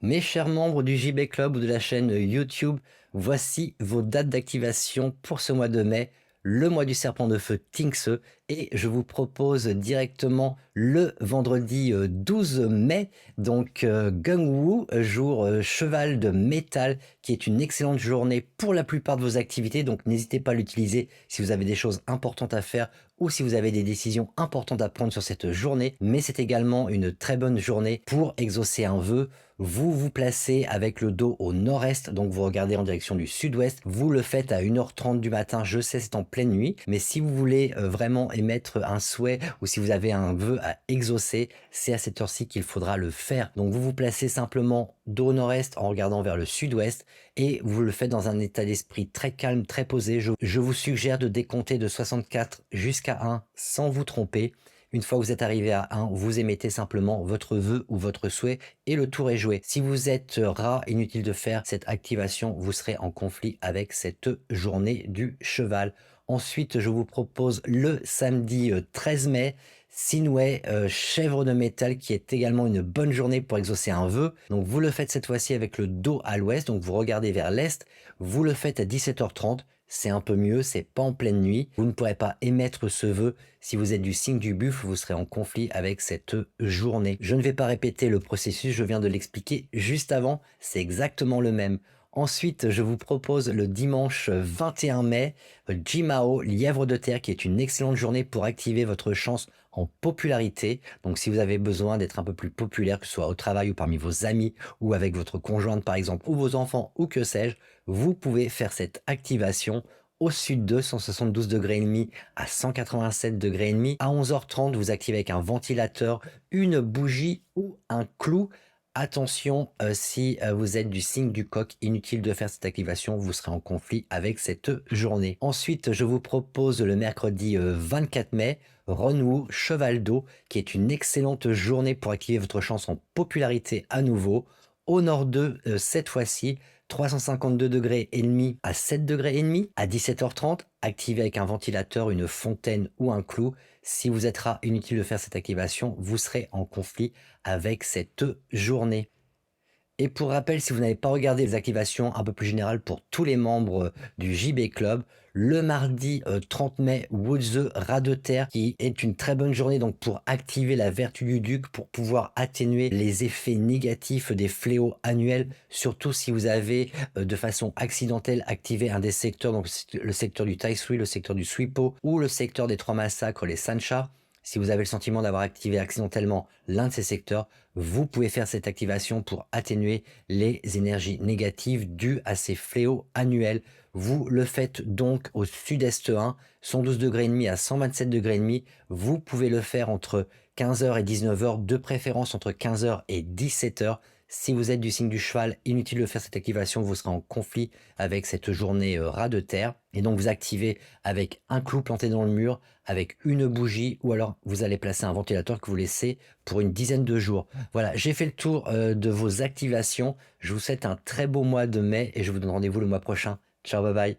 Mes chers membres du JB Club ou de la chaîne YouTube, voici vos dates d'activation pour ce mois de mai, le mois du serpent de feu Tingse, et je vous propose directement le vendredi 12 mai, donc Gung-Wu, jour cheval de métal, qui est une excellente journée pour la plupart de vos activités, donc n'hésitez pas à l'utiliser si vous avez des choses importantes à faire ou si vous avez des décisions importantes à prendre sur cette journée, mais c'est également une très bonne journée pour exaucer un vœu. Vous vous placez avec le dos au nord-est, donc vous regardez en direction du sud-ouest. Vous le faites à 1h30 du matin, je sais c'est en pleine nuit, mais si vous voulez vraiment émettre un souhait ou si vous avez un vœu à exaucer, c'est à cette heure-ci qu'il faudra le faire. Donc vous vous placez simplement dos au nord-est en regardant vers le sud-ouest et vous le faites dans un état d'esprit très calme, très posé. Je vous suggère de décompter de 64 jusqu'à 1 sans vous tromper. Une fois que vous êtes arrivé à 1, vous émettez simplement votre vœu ou votre souhait et le tour est joué. Si vous êtes rat, inutile de faire cette activation, vous serez en conflit avec cette journée du cheval. Ensuite, je vous propose le samedi 13 mai, Sinway, chèvre de métal, qui est également une bonne journée pour exaucer un vœu. Donc vous le faites cette fois-ci avec le dos à l'ouest, donc vous regardez vers l'est, vous le faites à 17h30. C'est un peu mieux, c'est pas en pleine nuit. Vous ne pourrez pas émettre ce vœu. Si vous êtes du signe du buffle, vous serez en conflit avec cette journée. Je ne vais pas répéter le processus, je viens de l'expliquer juste avant. C'est exactement le même. Ensuite, je vous propose le dimanche 21 mai, Jimao, lièvre de terre, qui est une excellente journée pour activer votre chance en popularité. Donc si vous avez besoin d'être un peu plus populaire, que ce soit au travail ou parmi vos amis ou avec votre conjointe par exemple, ou vos enfants ou que sais-je, vous pouvez faire cette activation au sud de 172 degrés et demi à 187 degrés et demi. À 11h30, vous activez avec un ventilateur, une bougie ou un clou. Attention, si vous êtes du signe du coq, inutile de faire cette activation, vous serez en conflit avec cette journée. Ensuite, je vous propose le mercredi 24 mai, Renwu, cheval d'eau, qui est une excellente journée pour activer votre chance en popularité à nouveau. Au nord de cette fois-ci, 352 degrés et demi à 7 degrés et demi. À 17h30, activez avec un ventilateur, une fontaine ou un clou. Si vous êtes rat, inutile de faire cette activation, vous serez en conflit avec cette journée. Et pour rappel, si vous n'avez pas regardé les activations un peu plus générales pour tous les membres du JB Club, le mardi 30 mai, Woods rat de terre, qui est une très bonne journée donc pour activer la vertu du duc, pour pouvoir atténuer les effets négatifs des fléaux annuels, surtout si vous avez de façon accidentelle activé un des secteurs, donc le secteur du Tai Sui, le secteur du Suipo ou le secteur des 3 massacres, les Sancha. Si vous avez le sentiment d'avoir activé accidentellement l'un de ces secteurs, vous pouvez faire cette activation pour atténuer les énergies négatives dues à ces fléaux annuels. Vous le faites donc au sud-est 1, 112 degrés et demi à 127 degrés et demi. Vous pouvez le faire entre 15h et 19h, de préférence entre 15h et 17h. Si vous êtes du signe du cheval, inutile de faire cette activation, vous serez en conflit avec cette journée rat de terre. Et donc vous activez avec un clou planté dans le mur, avec une bougie, ou alors vous allez placer un ventilateur que vous laissez pour une dizaine de jours. Voilà, j'ai fait le tour de vos activations. Je vous souhaite un très beau mois de mai et je vous donne rendez-vous le mois prochain. Ciao, bye bye.